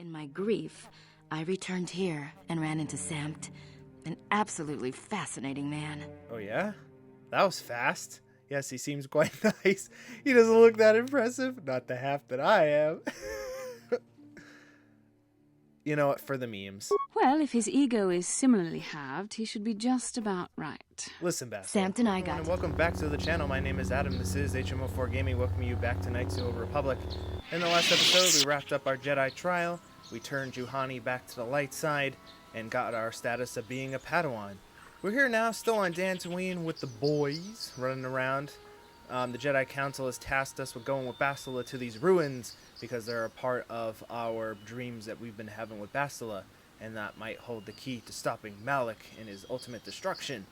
In my grief, I returned here and ran into Samt, an absolutely fascinating man. Oh yeah? That was fast. Yes, he seems quite nice. He doesn't look that impressive. Not the half that I am. You know what, for the memes. Well, if his ego is similarly halved, he should be just about right. Listen, Basil. Samt and I got... And welcome back to the channel. My name is Adam. This is HMO4 Gaming. Welcome you back to Knights of the Old Republic. In the last episode, we wrapped up our Jedi trial. We turned Juhani back to the light side and got our status of being a Padawan. We're here now, still on Dantooine with the boys running around. The Jedi Council has tasked us with going with Bastila to these ruins because they're a part of our dreams that we've been having with Bastila, and that might hold the key to stopping Malak in his ultimate destruction.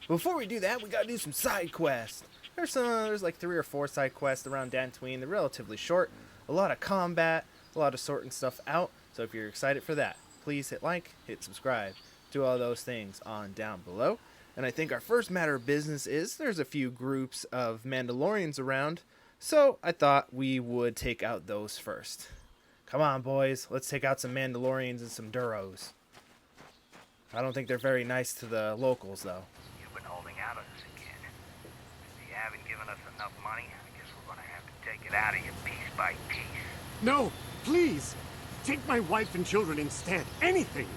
Before we do that, we gotta do some side quests. There's like 3 or 4 side quests around Dantooine. They're relatively short, a lot of combat, a lot of sorting stuff out. So if you're excited for that, please hit like, hit subscribe, do all those things on down below. And I think our first matter of business is there's a few groups of Mandalorians around, so I thought we would take out those first. Come on, boys, let's take out some Mandalorians and some Duros. I don't think they're very nice to the locals, though. You've been holding out on us again. If you haven't given us enough money, I guess we're gonna have to take it out of you piece by piece. No, please! Take my wife and children instead. Anything!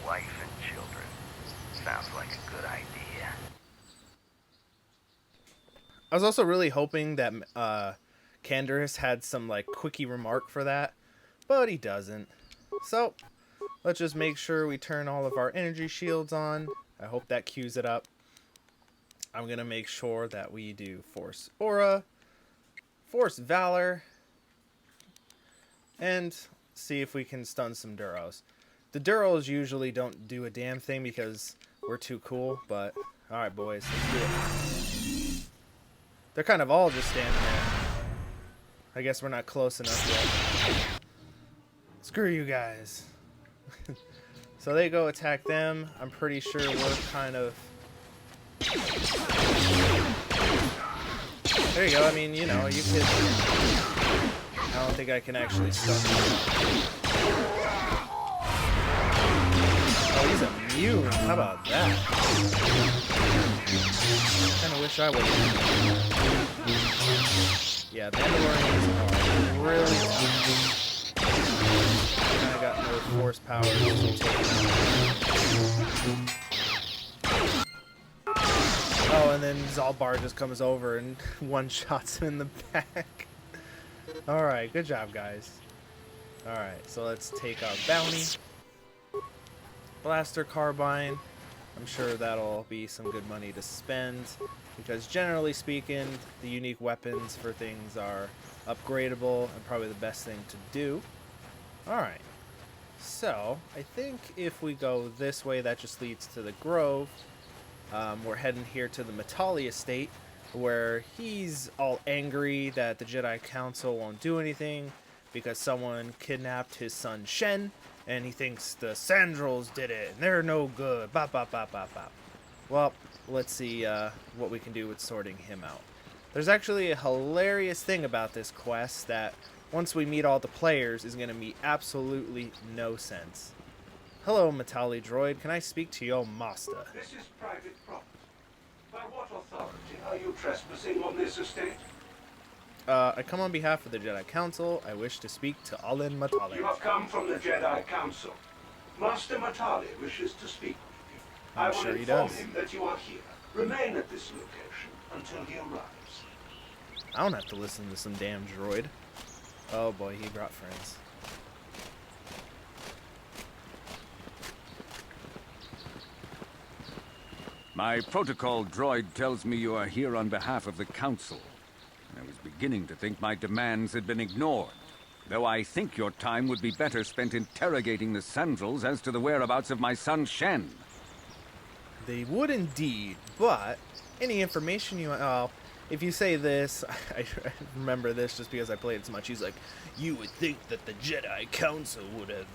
Wife and children. Sounds like a good idea. I was also really hoping that Canderous had some like quickie remark for that, but he doesn't. So let's just make sure we turn all of our energy shields on. I hope that cues it up. I'm gonna make sure that we do Force Aura, Force Valor, and see if we can stun some Duros. The Duros usually don't do a damn thing because we're too cool, but alright boys, let's do it. They're kind of all just standing there. I guess we're not close enough yet. Screw you guys. So they go attack them. I'm pretty sure we're kind of... There you go, I mean, you know, you could... I don't think I can actually stun him. Oh, he's immune. How about that? Kinda wish I would. Yeah, Mandalorians are really tough. Kinda got no force power to take them. Oh, and then Zalbar just comes over and one-shots him in the back. Alright, good job, guys. Alright, so let's take our bounty. Blaster carbine. I'm sure that'll be some good money to spend, because generally speaking, the unique weapons for things are upgradable and probably the best thing to do. Alright, so I think if we go this way, that just leads to the Grove. We're heading here to the Matale estate, where he's all angry that the Jedi Council won't do anything because someone kidnapped his son Shen, and he thinks the Sandrals did it and they're no good. Bop, bop, bop, bop, bop. Well, let's see what we can do with sorting him out. There's actually a hilarious thing about this quest that once we meet all the players is going to make absolutely no sense. Hello, Matale droid. Can I speak to your master? This is private property. By what authority are you trespassing on this estate? I come on behalf of the Jedi Council. I wish to speak to Alin Matale. You have come from the Jedi Council. Master Matale wishes to speak with you. I'm I will sure he inform does. him that you are here. Remain at this location until he arrives. I don't have to listen to some damn droid. Oh boy, he brought friends. My protocol droid tells me you are here on behalf of the Council. I was beginning to think my demands had been ignored, though I think your time would be better spent interrogating the Sandrals as to the whereabouts of my son Shen. They would indeed, but any information you... Oh, if you say this, I remember this just because I played it so much. He's like, you would think that the Jedi Council would have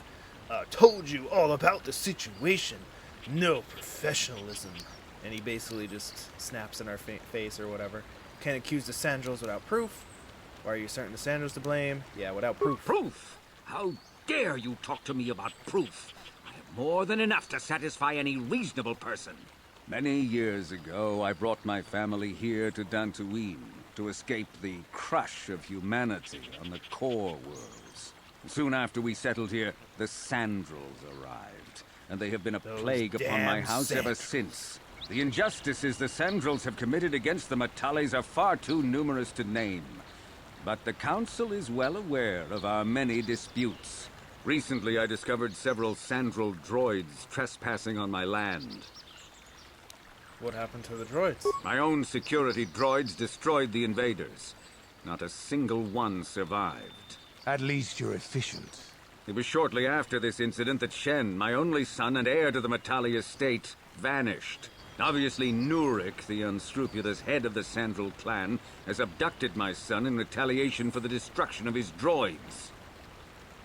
told you all about the situation. No professionalism. And he basically just snaps in our face or whatever. Can't accuse the Sandrals without proof. Why are you certain the Sandral's to blame? Yeah, without proof. Proof? How dare you talk to me about proof? I have more than enough to satisfy any reasonable person. Many years ago, I brought my family here to Dantooine to escape the crush of humanity on the core worlds. Soon after we settled here, the Sandrals arrived, and they have been a plague upon my house ever since. The injustices the Sandrals have committed against the Matales are far too numerous to name. But the Council is well aware of our many disputes. Recently, I discovered several Sandral droids trespassing on my land. What happened to the droids? My own security droids destroyed the invaders. Not a single one survived. At least you're efficient. It was shortly after this incident that Shen, my only son and heir to the Matale estate, vanished. Obviously, Nurik, the unscrupulous head of the Sandral clan, has abducted my son in retaliation for the destruction of his droids.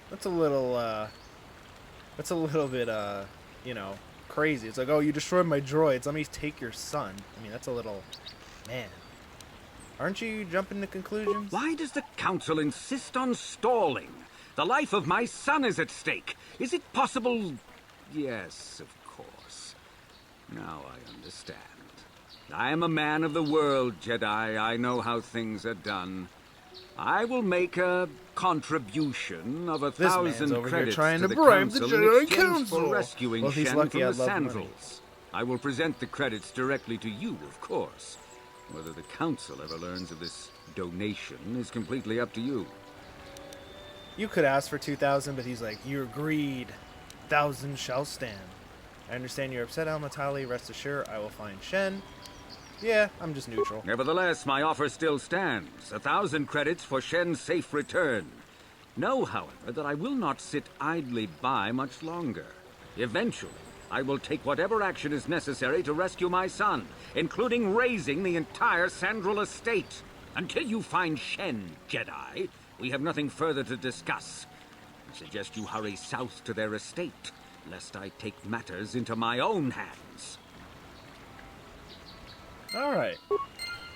That's a little bit, you know, crazy. It's like, oh, you destroyed my droids, let me take your son. I mean, that's a little... Man. Aren't you jumping to conclusions? Why does the Council insist on stalling? The life of my son is at stake. Is it possible? Yes, of course. Now I understand. I am a man of the world, Jedi. I know how things are done. I will make a contribution of 1,000 credits trying to to the bribe the Council in Jedi exchange Council for rescuing Well, if he's Shen lucky, from I'd the love money. Sandrals. I will present the credits directly to you, of course. Whether the Council ever learns of this donation is completely up to you. You could ask for 2,000, but he's like, you agreed. 1,000 shall stand. I understand you're upset, Matale. Rest assured, I will find Shen. Yeah, I'm just neutral. Nevertheless, my offer still stands. 1,000 credits for Shen's safe return. Know, however, that I will not sit idly by much longer. Eventually, I will take whatever action is necessary to rescue my son, including razing the entire Sandral estate. Until you find Shen, Jedi, we have nothing further to discuss. I suggest you hurry south to their estate, lest I take matters into my own hands. Alright.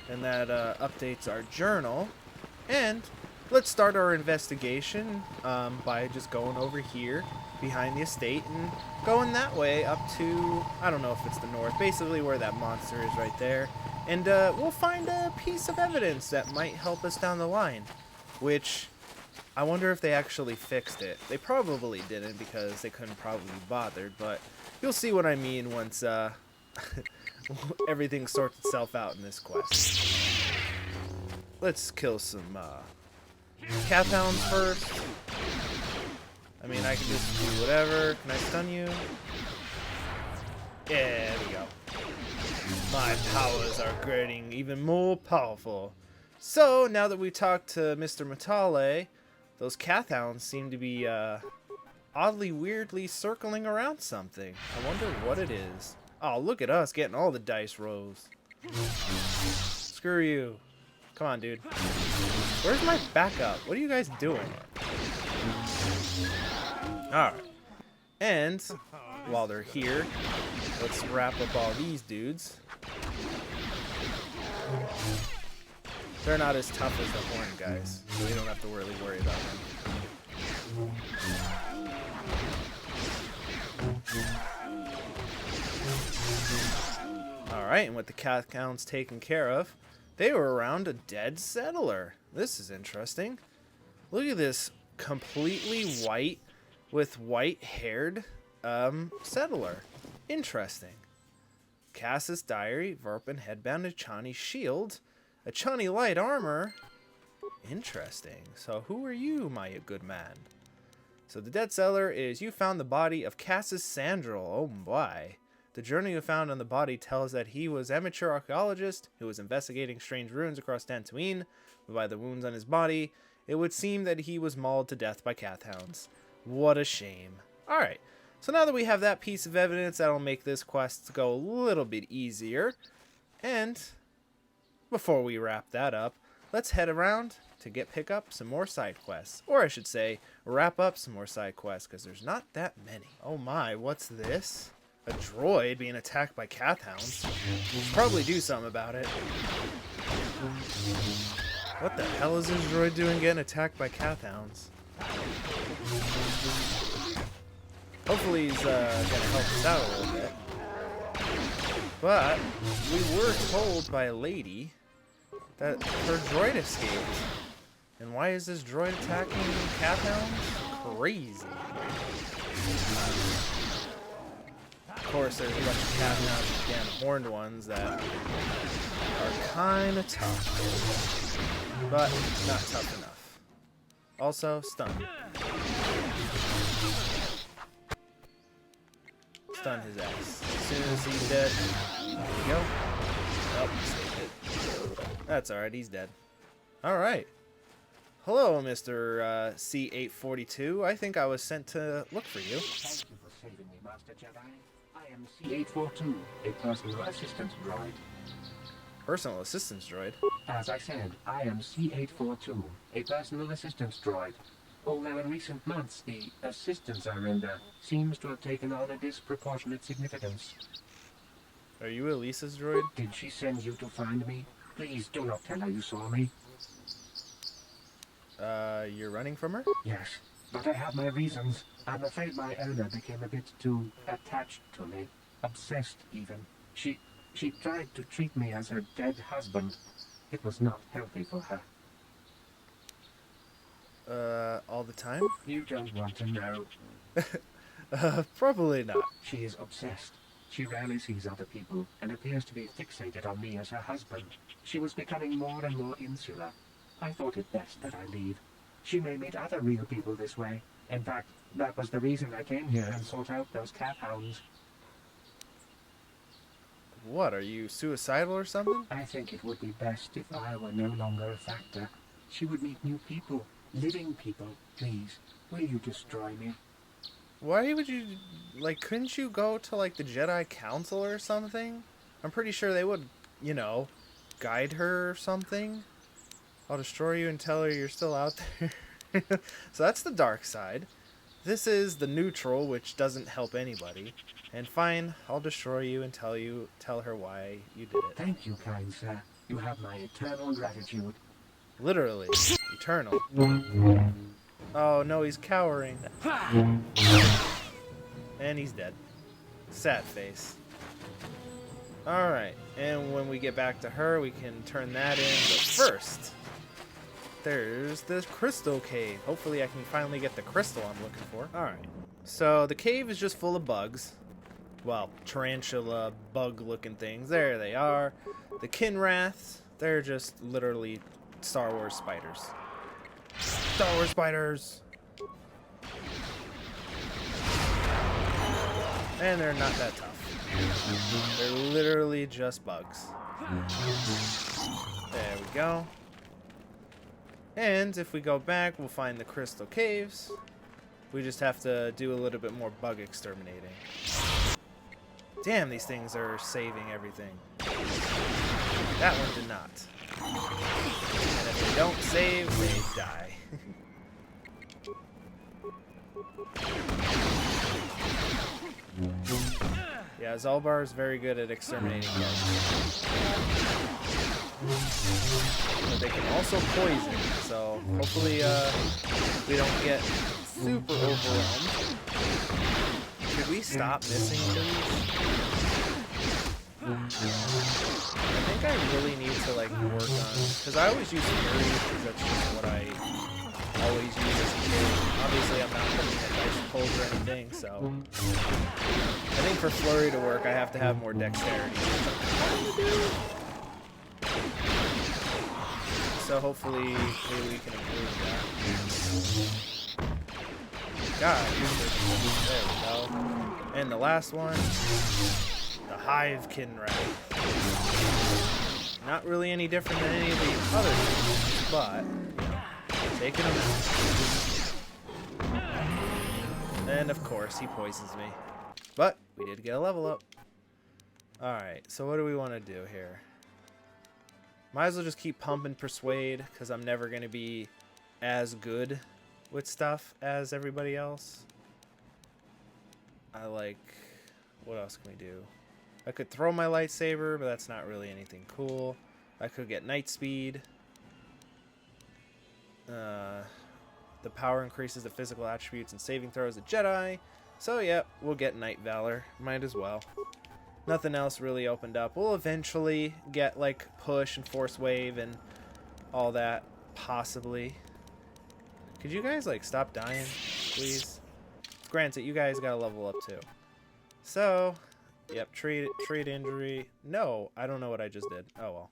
And that updates our journal. And let's start our investigation by just going over here behind the estate and going that way up to, I don't know if it's the north, basically where that monster is right there. And we'll find a piece of evidence that might help us down the line. Which, I wonder if they actually fixed it. They probably didn't because they couldn't probably be bothered, but you'll see what I mean once everything sorts itself out in this quest. Let's kill some Kath hounds first. I mean, I can just do whatever. Can I stun you? Yeah, there we go. My powers are getting even more powerful. So, now that we talked to Mr. Matale, those Kath hounds seem to be oddly, weirdly circling around something. I wonder what it is. Oh, look at us getting all the dice rolls. Screw you. Come on, dude. Where's my backup? What are you guys doing? Alright. And, while they're here, let's wrap up all these dudes. They're not as tough as the horn guys, so we don't have to really worry about them. Alright, and with the cat counts taken care of, they were around a dead settler. This is interesting. Look at this completely white with white-haired settler. Interesting. Cass's diary, Varpin headband, a Chani shield, a Chani light armor. Interesting. So who are you, my good man? So the dead settler is, you found the body of Cass's Sandral. Oh boy. The journal you found on the body tells that he was an amateur archaeologist who was investigating strange ruins across Dantooine, but by the wounds on his body, it would seem that he was mauled to death by Kath hounds. What a shame. Alright, so now that we have that piece of evidence, that'll make this quest go a little bit easier. And before we wrap that up, let's head around to pick up some more side quests. Or I should say, wrap up some more side quests, because there's not that many. Oh my, what's this? A droid being attacked by Kath hounds. We'll probably do something about it. What the hell is this droid doing getting attacked by Cathounds? Hopefully he's gonna help us out a little bit. But we were told by a lady that her droid escaped. And why is this droid attacking Cathounds? Crazy. Of course, there's a bunch of Cathounds and again, horned ones that are kind of tough. But not tough enough. Also, stun. Stun his ass. As soon as he's dead, there we go. Oh, saved it. That's alright, he's dead. Alright. Hello, Mr. C-842. I think I was sent to look for you. Thank you for saving me, Master Jedi. I am C-842, a personal assistant droid. Personal assistance droid? As I said, I am C-842, a personal assistance droid. Although in recent months, the assistance I render seems to have taken on a disproportionate significance. Are you Elisa's droid? Did she send you to find me? Please do not tell her you saw me. You're running from her? Yes, but I have my reasons. I'm afraid my owner became a bit too attached to me. Obsessed, even. She tried to treat me as her dead husband. It was not healthy for her. All the time? You don't want to know. Probably not. She is obsessed. She rarely sees other people and appears to be fixated on me as her husband. She was becoming more and more insular. I thought it best that I leave. She may meet other real people this way. In fact, that was the reason I came here and sought out those Cathounds. What, are you suicidal or something? I think it would be best if I were no longer a factor. She would meet new people, living people. Please, will you destroy me? Why would you, like, couldn't you go to, like, the Jedi Council or something? I'm pretty sure they would, you know, guide her or something. I'll destroy you and tell her you're still out there. So that's the dark side. This is the neutral, which doesn't help anybody. And fine, I'll destroy you and tell her why you did it. Thank you, kind sir. You have my eternal gratitude. Literally. Eternal. Oh no, he's cowering. And he's dead. Sad face. Alright, and when we get back to her, we can turn that in. But first, there's this crystal cave. Hopefully I can finally get the crystal I'm looking for. Alright, so the cave is just full of bugs. Well, tarantula, bug-looking things. There they are. The Kinraths, they're just literally Star Wars spiders. Star Wars spiders! And they're not that tough. They're literally just bugs. There we go. And if we go back, we'll find the crystal caves. We just have to do a little bit more bug exterminating. Damn, these things are saving everything. That one did not. And if they don't save, they die. Yeah, Zalbar is very good at exterminating bugs. But they can also poison, so hopefully we don't get super overwhelmed. Should we stop missing things? I think I really need to like work on, because I always use Fury because that's just what I always use as a kid. Obviously I'm not looking at dice pulls or anything, so I think for Flurry to work I have to have more dexterity. So hopefully maybe we can improve that. God, there we go. And the last one, the Hive Kinrath. Not really any different than any of the other things, but you know, taking them out. And of course he poisons me. But we did get a level up. Alright, so what do we want to do here? Might as well just keep pumping Persuade, because I'm never going to be as good with stuff as everybody else. I like... What else can we do? I could throw my lightsaber, but that's not really anything cool. I could get Night Speed. The power increases the physical attributes and saving throws of Jedi. So, yep, we'll get Night Valor. Might as well. Nothing else really opened up. We'll eventually get, like, Push and Force Wave and all that, possibly. Could you guys, like, stop dying, please? Granted, you guys gotta level up, too. So, yep, treat injury. No, I don't know what I just did. Oh, well.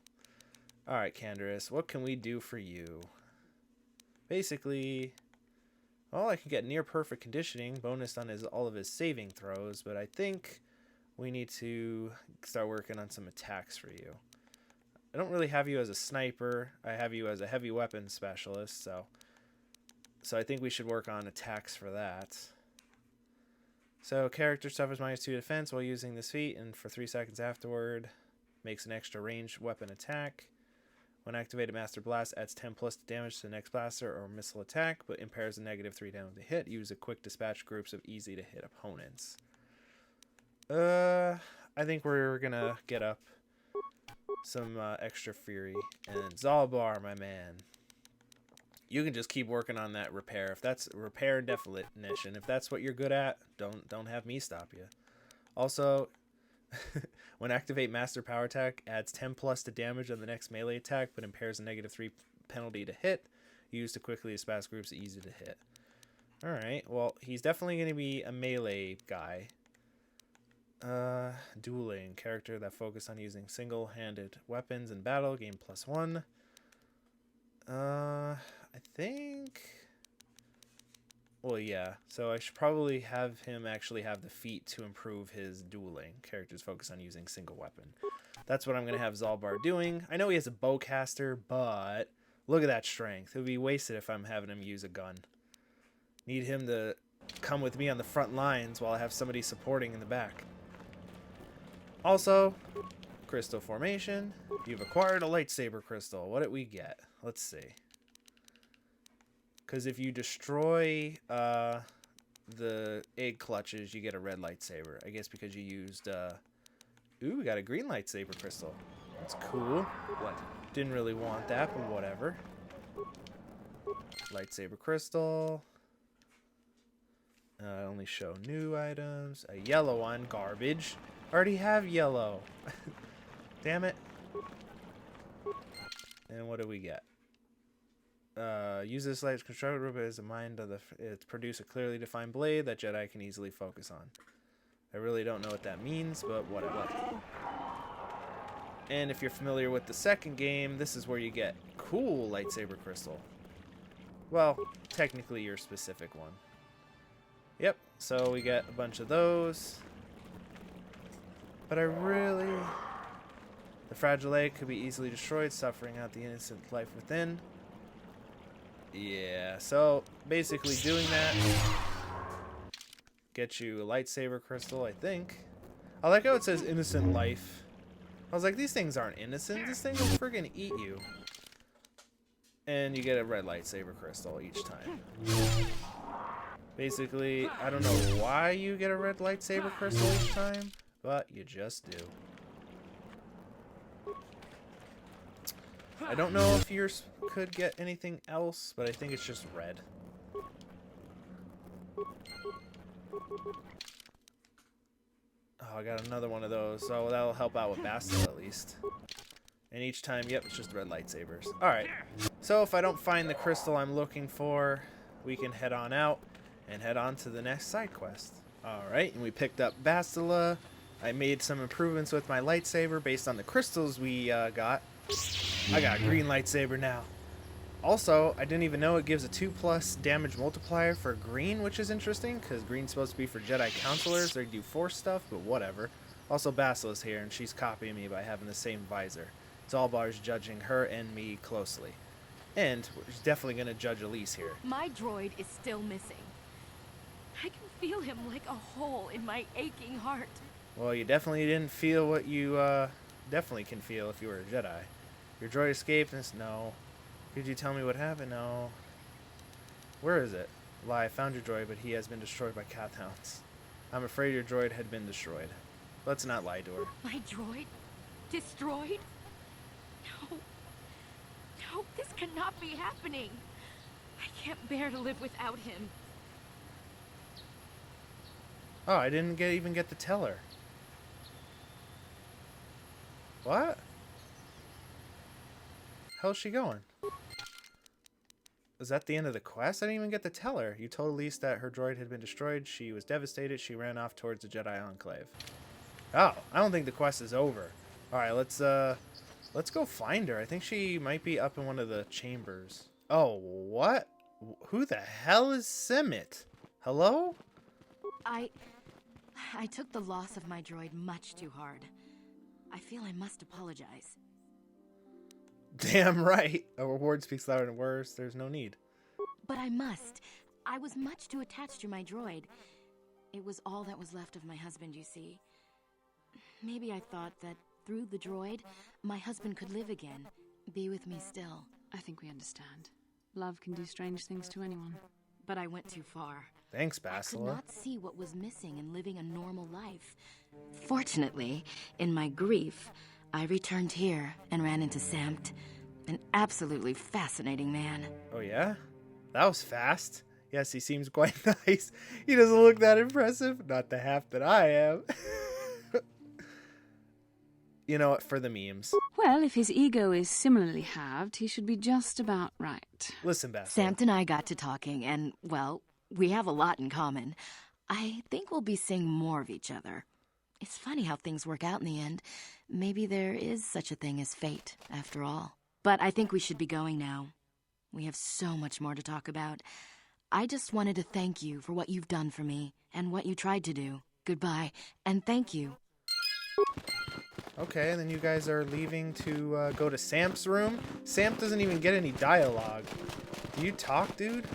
Alright, Canderous, what can we do for you? Basically, well, I can get near perfect conditioning, bonus on all of his saving throws, but I think we need to start working on some attacks for you. I don't really have you as a sniper. I have you as a heavy weapons specialist, so I think we should work on attacks for that. So character suffers -2 defense while using this feat, and for 3 seconds afterward makes an extra ranged weapon attack. When activated, Master Blast adds 10+ damage to the next blaster or missile attack, but impairs a -3 damage to hit. Use a quick dispatch groups of easy to hit opponents. I think we're gonna get up some extra fury. And Zalbar, my man, you can just keep working on that repair. If that's repair and definition, if that's what you're good at, don't have me stop you. Also, when activate Master Power Attack, adds 10+ to damage on the next melee attack, but impairs a -3 penalty to hit. Used to quickly dispatch groups easy to hit. Alright, well, he's definitely going to be a melee guy. Dueling. Character that focused on using single-handed weapons in battle. Gain +1. I think... Well, yeah. So I should probably have him actually have the feat to improve his dueling. Characters focus on using single weapon. That's what I'm going to have Zalbar doing. I know he has a bowcaster, but look at that strength. It would be wasted if I'm having him use a gun. Need him to come with me on the front lines while I have somebody supporting in the back. Also, crystal formation. You've acquired a lightsaber crystal. What did we get? Let's see. Because if you destroy the egg clutches, you get a red lightsaber. I guess because you used... Ooh, we got a green lightsaber crystal. That's cool. What? Didn't really want that, but whatever. Lightsaber crystal. Only show new items. A yellow one. Garbage. Already have yellow. Damn it. And what do we get? Use this light constructed robot as a mind of it produce a clearly defined blade that Jedi can easily focus on. I really don't know what that means, but whatever. And if you're familiar with the second game, this is where you get cool lightsaber crystal. Well, technically your specific one. Yep, so we get a bunch of those. But I really... The fragile egg could be easily destroyed, suffering out the innocent life within. Yeah, so basically doing that get you a lightsaber crystal, I think. I like how it says innocent life. I was like, these things aren't innocent. This thing will friggin' eat you. And you get a red lightsaber crystal each time. Basically, I don't know why you get a red lightsaber crystal each time, but you just do. I don't know if yours could get anything else, but I think it's just red. Oh, I got another one of those, so that'll help out with Bastila at least. And each time, yep, it's just red lightsabers. Alright, so if I don't find the crystal I'm looking for, we can head on out and head on to the next side quest. Alright, and we picked up Bastila. I made some improvements with my lightsaber based on the crystals we got. I got a green lightsaber now. Also, I didn't even know it gives a 2+ damage multiplier for green, which is interesting, because green's supposed to be for Jedi Counselors. They do Force stuff, but whatever. Also, Basila's here, and she's copying me by having the same visor. Zalbar's judging her and me closely. And we're definitely going to judge Elise here. My droid is still missing. I can feel him like a hole in my aching heart. Well, you definitely didn't feel what you definitely can feel if you were a Jedi. Your droid escaped? No. Could you tell me what happened? No. Where is it? Lie, I found your droid, but he has been destroyed by Cathounds. I'm afraid your droid had been destroyed. Let's not lie to her. My droid? Destroyed? No. No, this cannot be happening. can't bear to live without him. Oh, I didn't even get to tell her. What? How's she going? Was that the end of the quest? I didn't even get to tell her. You told Elise that her droid had been destroyed. She was devastated. She ran off towards the Jedi Enclave. Oh, I don't think the quest is over. Alright, let's go find her. I think she might be up in one of the chambers. Oh, what? Who the hell is Simit? Hello? I took the loss of my droid much too hard. I feel I must apologize. Damn right. A reward speaks louder than words. There's no need. But I must. I was much too attached to my droid. It was all that was left of my husband, you see. Maybe I thought that through the droid, my husband could live again, be with me still. I think we understand. Love can do strange things to anyone. But I went too far. Thanks, I Basilar. could not see what was missing in living a normal life. Fortunately, in my grief, I returned here and ran into Samt, an absolutely fascinating man. Oh, yeah? That was fast. Yes, he seems quite nice. He doesn't look that impressive. Not the half that I am. You know what? For the memes. Well, if his ego is similarly halved, he should be just about right. Listen, Basilar. Samt and I got to talking, and, well, we have a lot in common. I think we'll be seeing more of each other. It's funny how things work out in the end. Maybe there is such a thing as fate, after all. But I think we should be going now. We have so much more to talk about. I just wanted to thank you for what you've done for me, and what you tried to do. Goodbye, and thank you. Okay, and then you guys are leaving to go to Samt's room. Samt doesn't even get any dialogue. Do you talk, dude?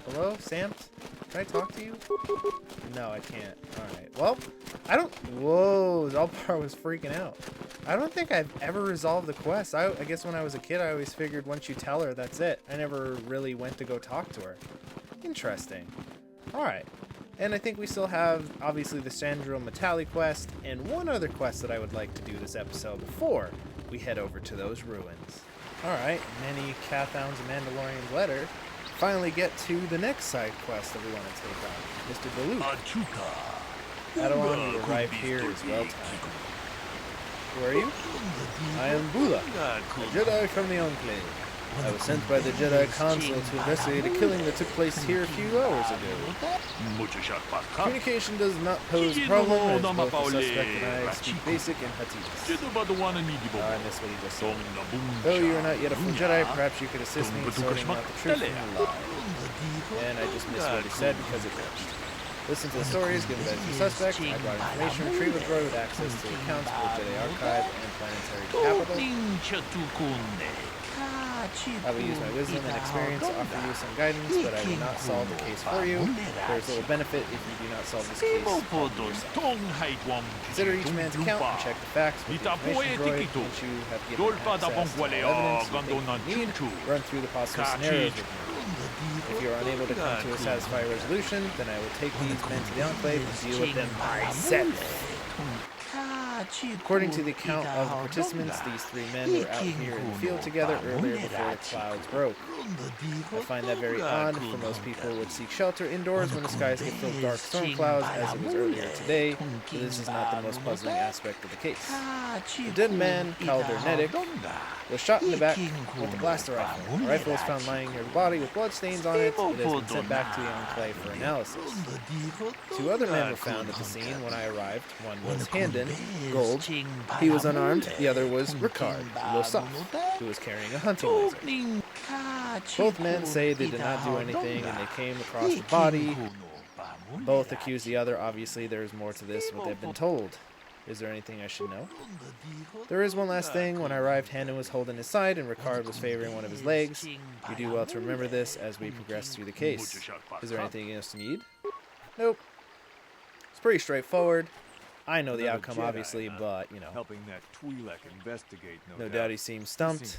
Hello, Samt? Can I talk to you? No, I can't. Alright, well, I don't... Whoa, Zalbar was freaking out. I don't think I've ever resolved the quest. I guess when I was a kid, I always figured once you tell her, that's it. I never really went to go talk to her. Interesting. Alright. And I think we still have, obviously, the Sandral Matale quest, and one other quest that I would like to do this episode before we head over to those ruins. Alright, many Cathounds and Mandalorians letter. Finally get to the next side quest that we want to take on. Mr. Balut. Padawan, you arrived here is well timed. Who are you? I am Bula, a Jedi from the Enclave. I was sent by the Jedi Council to investigate a killing that took place here a few hours ago. Communication does not pose a problem, as both the suspect and I speak basic and Huttese. I missed what he just said. Though you are not yet a full Jedi, perhaps you could assist me in sorting out the truth from the lie. And I just missed what he said because it glitched. Listen to the stories given by the suspect. I brought information retrieved with droid with access to accounts for the Jedi Archive and Planetary Capital. I will use my wisdom and experience to offer you some guidance, but I will not solve the case for you. There is little benefit if you do not solve this case yourself. Consider each man's account and check the facts with the information droid. Once you have given access to all evidence you think you need, run through the possible scenarios with me. If you are unable to come to a satisfying resolution, then I will take these men to the Enclave and deal with them myself. According to the account of the participants, these three men were out here in the field together earlier before the clouds broke. I find that very odd, for most people would seek shelter indoors when the skies get filled with dark storm clouds, as it was earlier today, but this is not the most puzzling aspect of the case. The dead man, Calder Nedic, was shot in the back with a blaster rifle. The rifle was found lying near the body with bloodstains on it. It has been sent back to the Enclave for analysis. Two other men were found at the scene when I arrived. One was Handon, Gold. He was unarmed. The other was Ricard, Losaf, who was carrying a hunting laser. Both men say they did not do anything and they came across the body. Both accuse the other. Obviously, there is more to this what they've been told. Is there anything I should know? There is one last thing. When I arrived, Handon was holding his side and Ricard was favoring one of his legs. You do well to remember this as we progress through the case. Is there anything else you need? Nope. It's pretty straightforward. I know the outcome, obviously, but, you know. Helping that Twi'lek investigate, no doubt he seems stumped.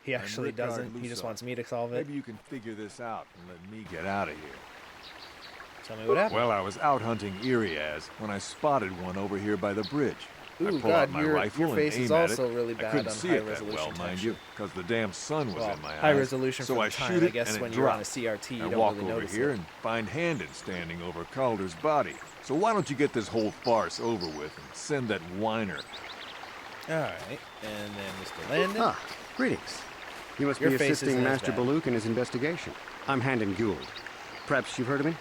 He actually doesn't. He just wants me to solve it. Maybe you can figure this out and let me get out of here. Tell me what happened. Well, I was out hunting Iriaz when I spotted one over here by the bridge. Ooh, I pull God, out my rifle your and face aim is at also it. really I bad couldn't on see high it that resolution well, mind texture. you, because the damn sun was Well, in my high eyes. resolution So for I the time. shoot I it guess and when it you're on a drops. CRT, you I don't walk really over notice here it. and find Handon standing over Calder's body. So why don't you get this whole farce over with and send that whiner? Alright, and then Mr. Landon. Ah, greetings. You must Your be face assisting isn't as Master bad. Baluk in his investigation. I'm Handon Gould. Perhaps you've heard of me?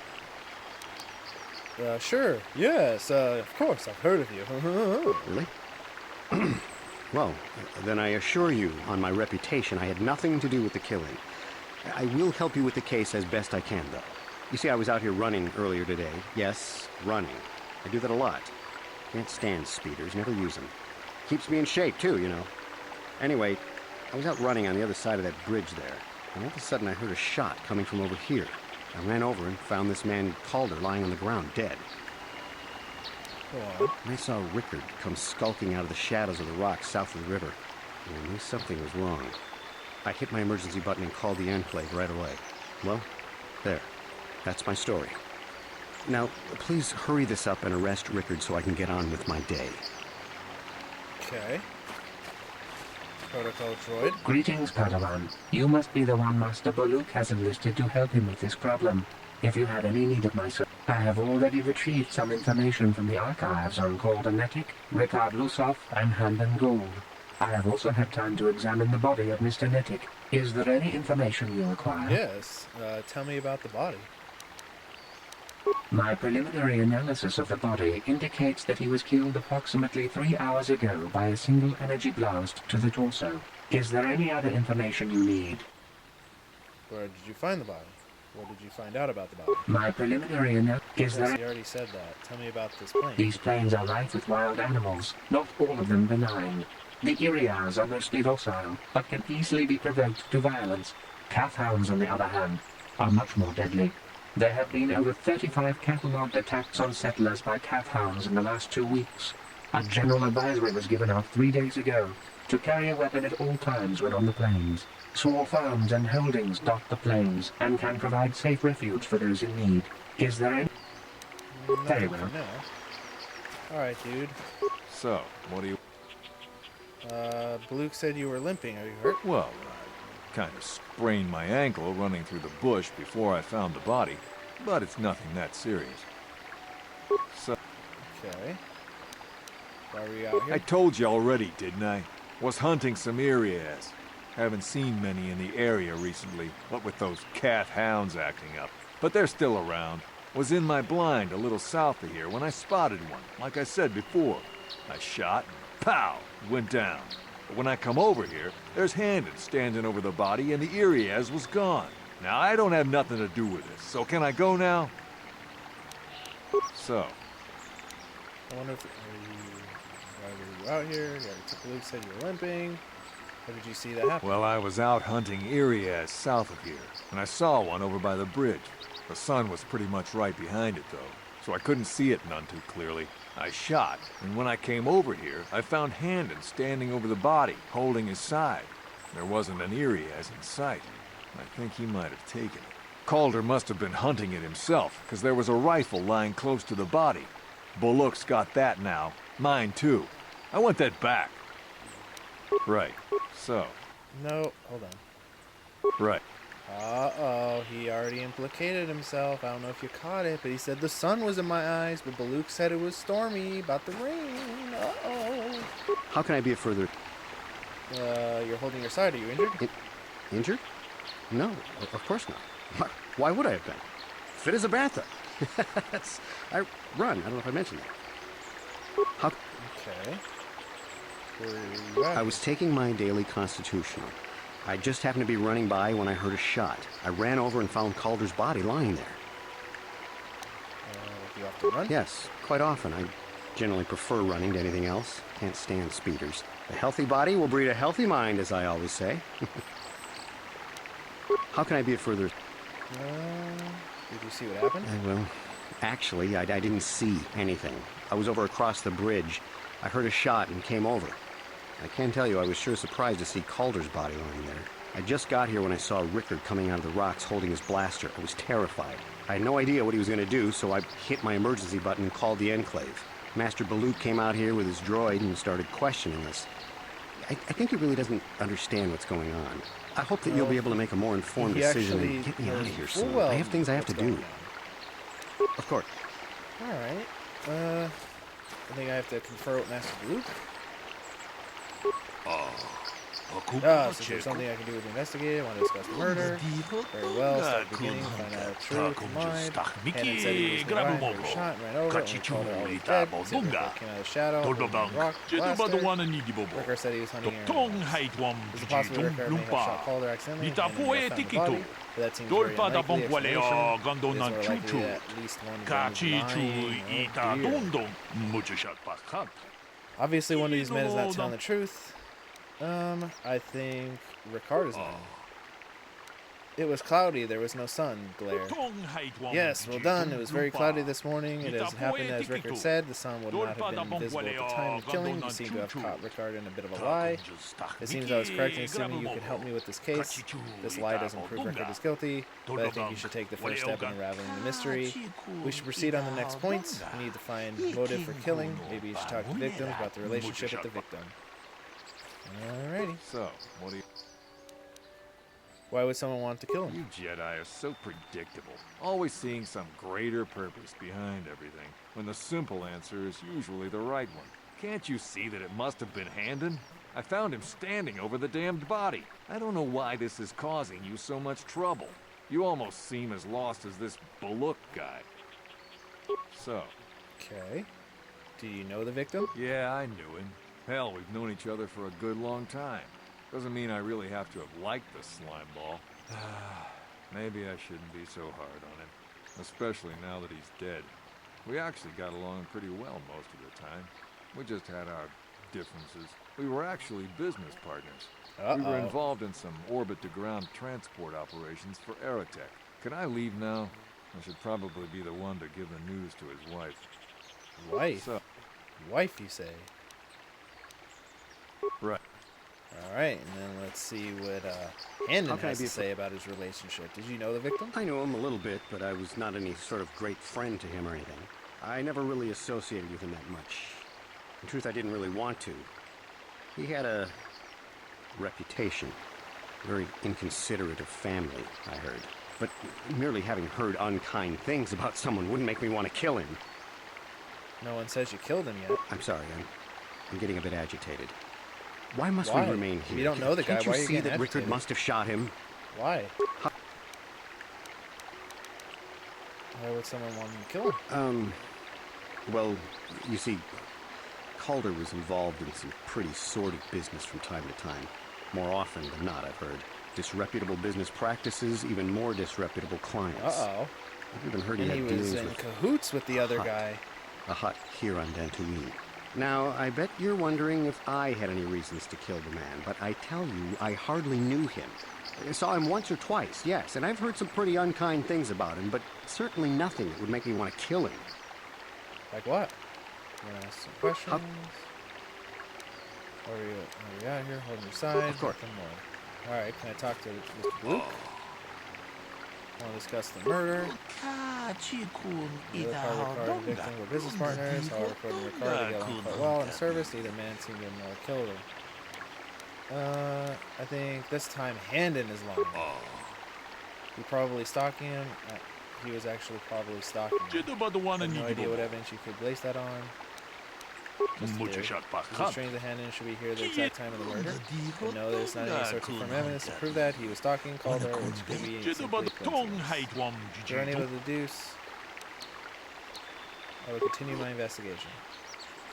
Sure. Yes, of course, I've heard of you. Really? Well, then I assure you, on my reputation, I had nothing to do with the killing. I will help you with the case as best I can, though. You see, I was out here running earlier today. Yes, running. I do that a lot. Can't stand speeders, never use them. Keeps me in shape, too, you know. Anyway, I was out running on the other side of that bridge there, and all of a sudden I heard a shot coming from over here. I ran over and found this man Calder lying on the ground, dead. And I saw Rickard come skulking out of the shadows of the rocks south of the river, and I knew something was wrong. I hit my emergency button and called the Enclave right away. Well, there. That's my story. Now, please hurry this up and arrest Rickard so I can get on with my day. Okay. Protocol droid. Greetings, Padawan. You must be the one Master Baluk has enlisted to help him with this problem. If you have any need of my service, I have already retrieved some information from the archives on Calder Netic, Rickard Lusov, and Handon Gould. I have also had time to examine the body of Mr. Netic. Is there any information you require? Yes. Tell me about the body. My preliminary analysis of the body indicates that he was killed approximately 3 hours ago by a single energy blast to the torso. Is there any other information you need? Where did you find the body? What did you find out about the body? My preliminary analysis... Is Yes, there... you already said that. Tell me about this plane. These plains are rife with wild animals, not all of them benign. The Iriars are mostly docile, but can easily be provoked to violence. Calfhounds, on the other hand, are much more deadly. There have been over 35 catalogued attacks on settlers by calfhounds in the last 2 weeks. A general advisory was given out 3 days ago to carry a weapon at all times when on the plains. Small farms and holdings dot the plains and can provide safe refuge for those in need. Is there any... Very well. Alright, dude. So, what do you... Baluk said you were limping. Are you hurt? Well, I kind of sprained my ankle running through the bush before I found the body, but it's nothing that serious. So... Okay. Why were you out here? I told you already, didn't I? Was hunting some Irias. Haven't seen many in the area recently, what with those calf hounds acting up. But they're still around. Was in my blind a little south of here when I spotted one, like I said before. I shot, and pow, it went down. But when I come over here, there's Handon standing over the body and the Irias was gone. Now, I don't have nothing to do with this, so can I go now? So. I wonder if... Why were you out here? You already took Luke, said you were limping. How did you see that happen? Well, I was out hunting Irias south of here, and I saw one over by the bridge. The sun was pretty much right behind it, though, so I couldn't see it none too clearly. I shot, and when I came over here, I found Handon standing over the body, holding his side. There wasn't an Irias in sight. I think he might have taken it. Calder must have been hunting it himself, because there was a rifle lying close to the body. Baluk's got that now. Mine, too. I want that back. Right. So. No, hold on. Right. Uh-oh, he already implicated himself. I don't know if you caught it, but he said the sun was in my eyes, but Baluk said it was stormy, about the rain. Uh-oh. How can I be of further... You're holding your side. Are you injured? Injured? No, of course not. Why would I have been? Fit as a bantha. I run. I don't know if I mentioned that. How... Okay. Where are you at? I was taking my daily constitutional. I just happened to be running by when I heard a shot. I ran over and found Calder's body lying there. Do you often run? Yes, quite often. I generally prefer running to anything else. Can't stand speeders. A healthy body will breed a healthy mind, as I always say. How can I be of further... Did you see what happened? Well, actually, I didn't see anything. I was over across the bridge. I heard a shot and came over. I can tell you I was sure surprised to see Calder's body lying there. I just got here when I saw Rickard coming out of the rocks holding his blaster. I was terrified. I had no idea what he was going to do, so I hit my emergency button and called the Enclave. Master Baluk came out here with his droid and started questioning us. I think he really doesn't understand what's going on. I hope that you'll be able to make a more informed decision and get me out of here soon. I have things I have to do. Of course. Alright. I think I have to confer with Master Baluk. So there's something I can do with the investigator. I want to discuss the murder. Very well. Start the beginning. Find out the truth. Mind. Hannon said he was nearby, heard a shot, ran over, and called her already dead. Sid came out of the shadow, rock, blaster. Ricker said he was hunting Aaron. There's a possibility Ricker may have shot Calder accidentally, and Hannon found the body, but that seems very unlikely explanation. It is more likely that at least one of them is lying. Obviously, one of these men is not telling the truth. I think Ricard is lying. It was cloudy. There was no sun glare. Yes, well done. It was very cloudy this morning. It has happened as Rickard said. The sun would not have been visible at the time of killing. You seem to have caught Ricard in a bit of a lie. It seems I was correct in assuming you could help me with this case. This lie doesn't prove Rickard is guilty, but I think you should take the first step in unraveling the mystery. We should proceed on the next point. We need to find motive for killing. Maybe you should talk to victims about the relationship with the victim. Alrighty. So, what do you... Why would someone want to kill him? You Jedi are so predictable. Always seeing some greater purpose behind everything, when the simple answer is usually the right one. Can't you see that it must have been Handon? I found him standing over the damned body. I don't know why this is causing you so much trouble. You almost seem as lost as this Baluk guy. So. Okay. Do you know the victim? Yeah, I knew him. Hell, we've known each other for a good long time. Doesn't mean I really have to have liked the slime ball. Maybe I shouldn't be so hard on him, especially now that he's dead. We actually got along pretty well most of the time. We just had our differences. We were actually business partners. We were involved in some orbit-to-ground transport operations for Aerotech. Can I leave now? I should probably be the one to give the news to his wife. Wife? So, wife, you say? Right. Alright, and then let's see what Handon has to say about his relationship. Did you know the victim? I knew him a little bit, but I was not any sort of great friend to him or anything. I never really associated with him that much. In truth, I didn't really want to. He had a reputation. Very inconsiderate of family, I heard. But merely having heard unkind things about someone wouldn't make me want to kill him. No one says you killed him yet. I'm sorry, I'm getting a bit agitated. Why must we remain here? You don't know the guy. Can't Why you are you see getting that agitated? Rickard must have shot him? Why? Why would someone want to kill him? Well, you see, Calder was involved in some pretty sordid business from time to time. More often than not, I've heard. Disreputable business practices, even more disreputable clients. Uh-oh. I've even heard he had was dealings in with cahoots with the other guy. A hut here on Dantooine. Now, I bet you're wondering if I had any reasons to kill the man, but I tell you, I hardly knew him. I saw him once or twice, yes, and I've heard some pretty unkind things about him, but certainly nothing that would make me want to kill him. Like what? You want to ask some questions? What are you out here holding your side? Of course. Alright, can I talk to Mr. Luke? I want to discuss the murder. Ricardo and victim were business partners. However, according to Ricardo, they got along quite well in service. Neither man seemed to know a killer. I think this time Handon is lying. He probably stalking him. He was actually probably stalking him. I have no idea what evidence you could place that on. Is it strange that Handon should be here at the exact time of the murder? But no, there's not any sort of firm evidence to prove that. He was stalking Calder, which could be simply coincidence. If you're unable to deduce, I will continue my investigation.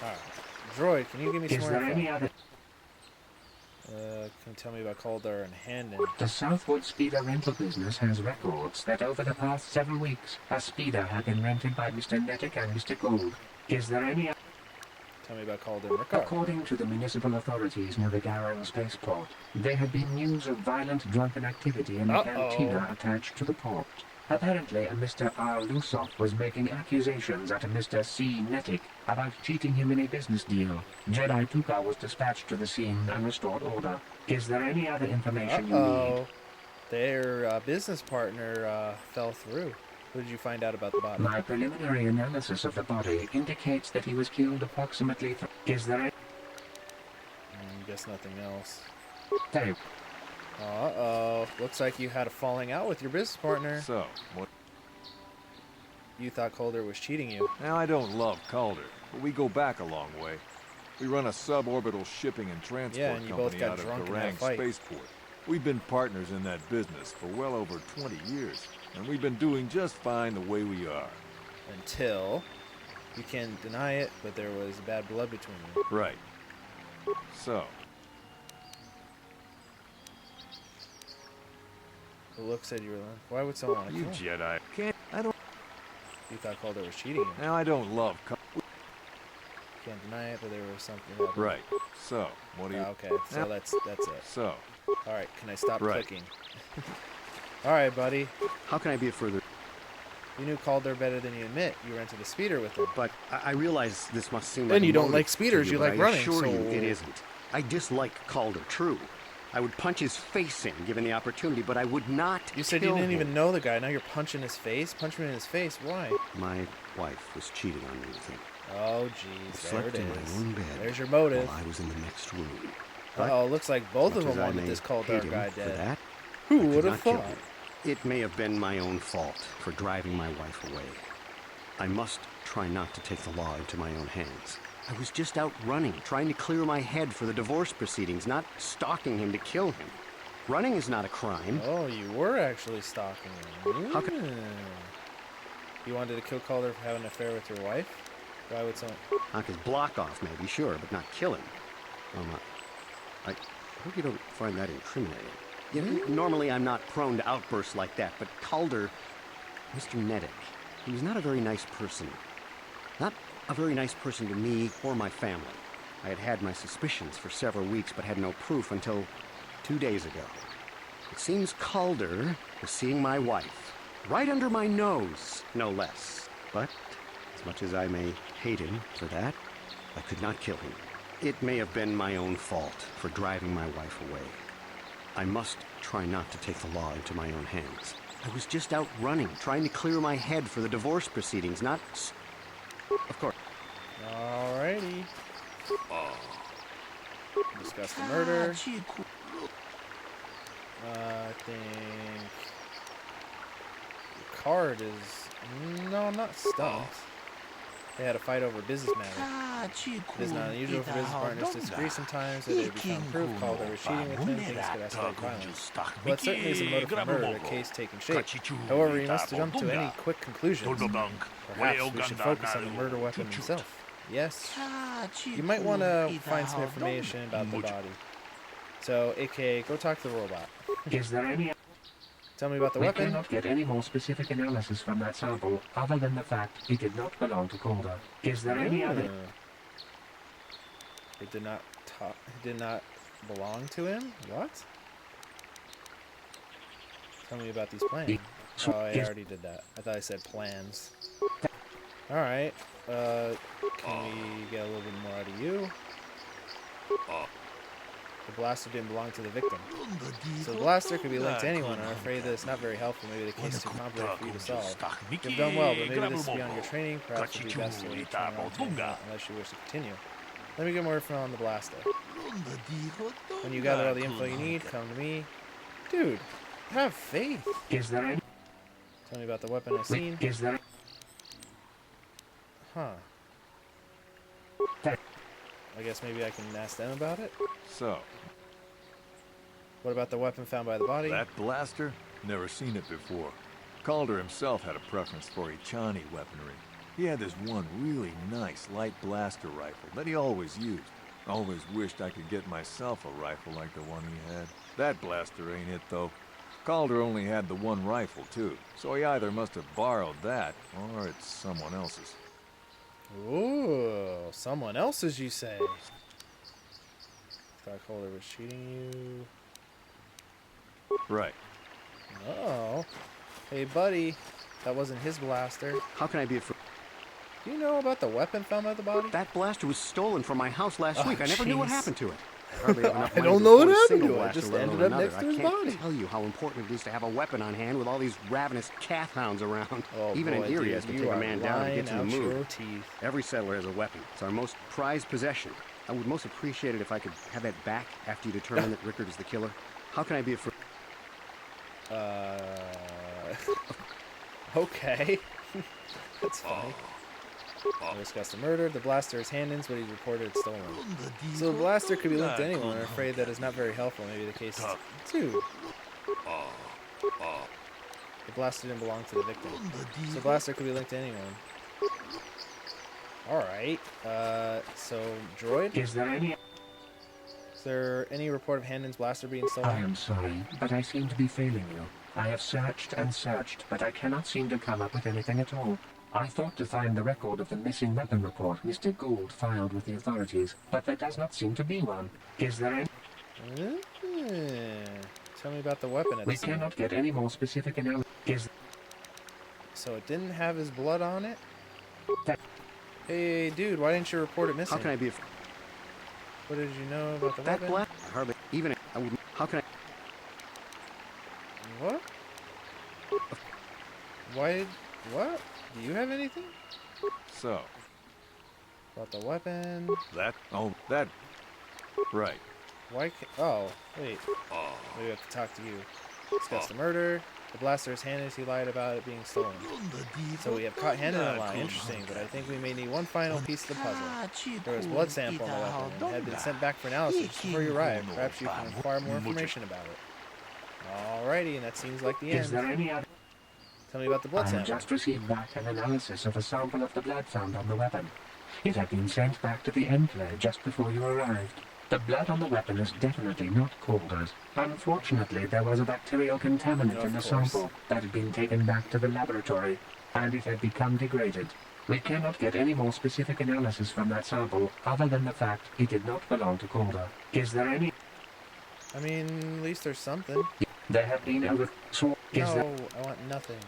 Alright. Droid, can you give me some more info? Can you tell me about Calder and Handon? The Southwood Speeder rental business has records that over the past 7 weeks, a speeder had been rented by Mr. Nettic and Mr. Gold. Is there any... Tell me about Calder and Ricardo. According to the municipal authorities near the Garrow spaceport, there had been news of violent drunken activity in the cantina attached to the port. Apparently, a Mr. R. Lusoff was making accusations at a Mr. C. Nettic about cheating him in a business deal. Jedi Tuka was dispatched to the scene and restored order. Is there any other information you need? Their business partner fell through. What did you find out about the body? My preliminary analysis of the body indicates that he was killed approximately... Is there a... Guess nothing else. Hey. Uh-oh. Looks like you had a falling out with your business partner. So, what? You thought Calder was cheating you. Now, I don't love Calder, but we go back a long way. We run a suborbital shipping and transport and you both company got out of drunk in that Garang fight. Spaceport. We've been partners in that business for well over 20 years, and we've been doing just fine the way we are. Until... You can't deny it, but there was bad blood between you. Right. So... The look said you were... Why would someone want to You kill him? Jedi. I don't... You thought Calder was cheating you. Now, I don't love Can't deny it, but there was something... Right. So, what do you... Okay, so that's it. So... Alright, can I stop Right. clicking? Alright, buddy. How can I be of further... You knew Calder better than you admit. You rented a speeder with him. But I realize this must seem Then like you a don't motive like speeders, to you but like I running, assure you so- it isn't. I dislike Calder, true. I would punch his face in, given the opportunity, but I would not You said you kill didn't him. even know the guy. Now you're punching his face? Punch him in his face. Why? My wife was cheating on me with him. Oh, I jeez. There slept it in my is. own bed There's your motive. while I was in the next room. Uh-oh, looks like both of Much as them I wanted may this Calder hate him guy for dead. that, Who I could would have not kill thought? him. It may have been my own fault for driving my wife away. I must try not to take the law into my own hands. I was just out running, trying to clear my head for the divorce proceedings, not stalking him to kill him. Running is not a crime. Oh, you were actually stalking him. How could- You wanted to kill Calder for having an affair with your wife? Why would someone... Knock his block off, maybe, sure, but not kill him. I hope you don't find that incriminating. Normally, I'm not prone to outbursts like that, but Calder, Mr. Neddick, he was not a very nice person. Not a very nice person to me or my family. I had had my suspicions for several weeks, but had no proof until 2 days ago. It seems Calder was seeing my wife, right under my nose, no less. But, as much as I may hate him for that, I could not kill him. It may have been my own fault for driving my wife away. I must try not to take the law into my own hands. I was just out running, trying to clear my head for the divorce proceedings, not... Of course. Alrighty. Discuss the murder. I think... The card is... No, I'm not stumped. They had a fight over business matters. It is not unusual for business partners to disagree sometimes, that they become proof Calder was cheating with him, things could escalate violence. Well, it certainly is a motive for murder, a case taking shape. However, you must jump to any quick conclusions. Perhaps we should focus on the murder weapon himself. Yes. You might want to find some information about the body. So, aka, go talk to the robot. Is there any... Tell me about the we weapon. cannot get any more specific analysis from that sample, other than the fact it did not belong to Calder. Is there any other... It did not belong to him? What? Tell me about these plans. Oh, I already did that. I thought I said plans. Alright. Can we get a little bit more out of you? The blaster didn't belong to the victim. So the blaster could be linked to anyone. I'm afraid that it's not very helpful. Maybe the case is too complicated for you to solve. You've done well, but maybe this is beyond your training. Perhaps it would be best to return around to him, unless you wish to continue. Let me get more info on the blaster. When you gather all the info you need, come to me. Dude, have faith. Is there any... Tell me about the weapon I've seen. Is there... Huh. I guess maybe I can ask them about it? So, What about the weapon found by the body? that blaster? Never seen it before. Calder himself had a preference for Ichani weaponry. He had this one really nice light blaster rifle that he always used. Always wished I could get myself a rifle like the one he had. That blaster ain't it, though. Calder only had the one rifle, too, so he either must have borrowed that, or it's someone else's. Ooh, someone else's, you say? Thought Calder was cheating you. Right. Oh. Hey, buddy. That wasn't his blaster. How can I be afraid? Do you know about the weapon found by the body? That blaster was stolen from my house last week. I never knew what happened to it. hardly have enough I money don't to know what afford a happened single to it. It blaster, just let ended alone up next another. to his I can't body. tell you how important it is to have a weapon on hand with all these ravenous cath hounds around. Oh, Even boy, in Erie dude, has to you take a are man down to lying get to the out mood. your teeth. Every settler has a weapon. It's our most prized possession. I would most appreciate it if I could have that back after you determine that Rickard is the killer. How can I be a friend? Okay. That's funny. We'll discuss the murder. The blaster is Handon's, but he's reported stolen. So the blaster could be linked to anyone. I'm afraid that is not very helpful. Maybe the case is... Dude. The blaster didn't belong to the victim. So the blaster could be linked to anyone. Alright. So, droid? Is there any report of Handon's blaster being stolen? I am sorry, but I seem to be failing you. I have searched and searched, but I cannot seem to come up with anything at all. I thought to find the record of the missing weapon report Mr. Gould filed with the authorities, but there does not seem to be one. Is there any... Tell me about the weapon. We cannot get any more specific analysis. So it didn't have his blood on it? Hey, dude, why didn't you report it missing? How can I be a... What did you know about the That weapon? black... Hardly... Even... I wouldn't... How can I... What? Why... What? Do you have anything? So... About the weapon? That... Oh, that... Right. Why can't... Oh, wait. We have to talk to you. Discuss the murder. The blaster is Handon's. He lied about it being stolen. So we have caught Handon in a lie. Interesting, but I think we may need one final piece of the puzzle. There was blood sample on the weapon and had been sent back for analysis before you arrived. Perhaps you can acquire more information about it. Alrighty, and that seems like the end. Is there any other... Tell me about the blood I have sample. just received back an analysis of a sample of the blood found on the weapon. It had been sent back to the enclave just before you arrived. The blood on the weapon is definitely not Calder's. Unfortunately, there was a bacterial contaminant in the sample that had been taken back to the laboratory, and it had become degraded. We cannot get any more specific analysis from that sample, other than the fact it did not belong to Calder. Is there any... I mean, at least there's something. There have been over... So, is No, there... I want nothing.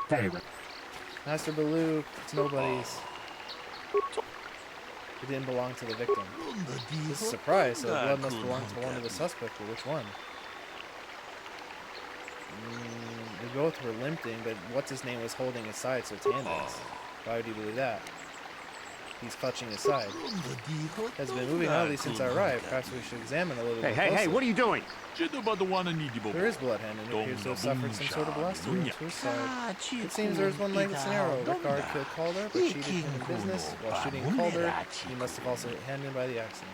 Very well. Master Baloo, it's nobody's. It didn't belong to the victim. This is a surprise, so the blood must belong to one of the suspects, but which one? We both were limping, but what's his name was holding his side, so it's Handon's. Why would you believe that? He's clutching his side. Has been moving oddly since I arrived. Perhaps we should examine a little bit closer. Hey, what are you doing? There is blood, Handon. It appears to have suffered some sort of blaster wound to his side. It seems there's one leg that's narrow. Rickard killed Calder, but cheated him in business. While shooting Calder, he must have also hit Handon by the accident.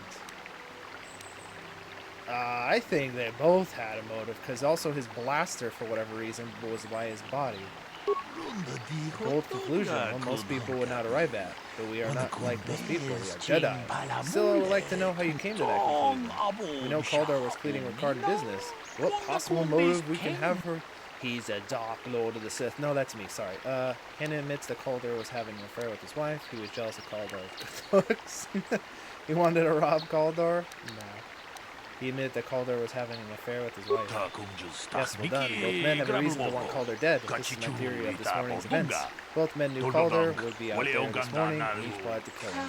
I think they both had a motive, because also his blaster, for whatever reason, was by his body. Bold conclusion, one most people would not arrive at, but we are not like most people, we are Jedi. Still, I would like to know how you came to that conclusion. We know Calder was cleaning Rickard in business. What possible motive we can have for... He's a Dark Lord of the Sith. No, that's me, sorry. Handon admits that Calder was having an affair with his wife. He was jealous of Calder's looks. He wanted to rob Calder? No. He admitted that Calder was having an affair with his wife. Yes, well done. Both men have a reason to want Calder dead. This is my theory of this morning's events. Both men knew Calder would be out there this morning, and each plotted to kill him.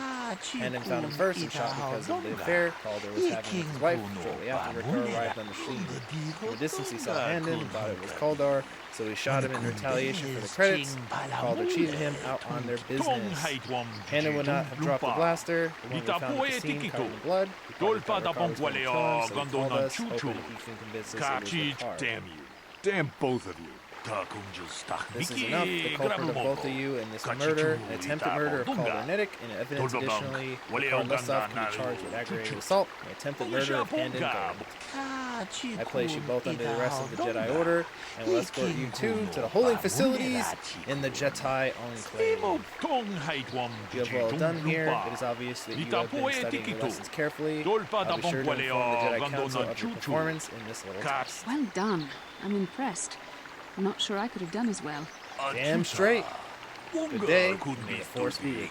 Handon found him first and shot because of the affair Calder was having with his wife. Shortly after, Rickard arrived on the scene. From a distance, he saw Handon and thought it was Calder, so he shot him in retaliation for the credits. Calder cheated him out on their business. Handon would not have dropped the blaster. The one we found at the scene covered in blood. He probably thought Rickard was going to kill him, so he told us, hoping he can convince us it was Rickard. Damn you. Damn both of you. This is enough. The culprit of both of you in this murder, an attempted murder of Calder Niddick, and evidence additionally, Rickard Lustov can be charged with aggravated assault, and attempted murder of Handon Gold. I place you both under the arrest of the Jedi Order, and will escort you two to the holding facilities in the Jedi Enclave. You have well done here. It is obvious that you have been studying your lessons carefully. I'll be sure to inform the Jedi Council of your performance in this little test. Well done. I'm impressed. I'm not sure I could have done as well. Damn straight. Good day, and may the Force be with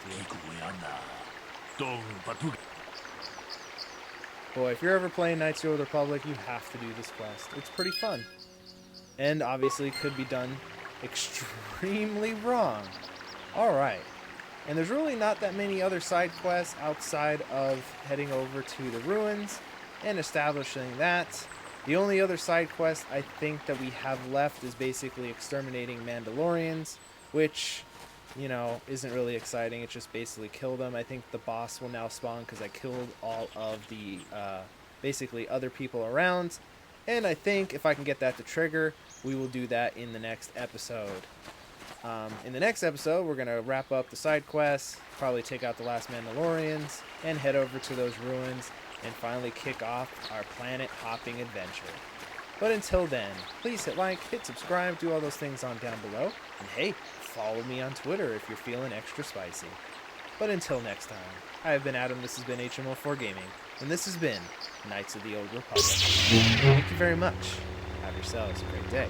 you. Boy, if you're ever playing Knights of the Old Republic, you have to do this quest. It's pretty fun. And obviously could be done extremely wrong. Alright. And there's really not that many other side quests outside of heading over to the ruins. and establishing that. The only other side quest I think that we have left is basically exterminating Mandalorians, which, you know, isn't really exciting. It's just basically kill them. I think the boss will now spawn because I killed all of the basically other people around. And I think if I can get that to trigger, we will do that in the next episode. In the next episode, we're going to wrap up the side quests, probably take out the last Mandalorians, and head over to those ruins and finally kick off our planet-hopping adventure. But until then, please hit like, hit subscribe, do all those things on down below. And hey, follow me on Twitter if you're feeling extra spicy. But until next time, I have been Adam, this has been HMO4 Gaming, and this has been Knights of the Old Republic. Thank you very much. Have yourselves a great day.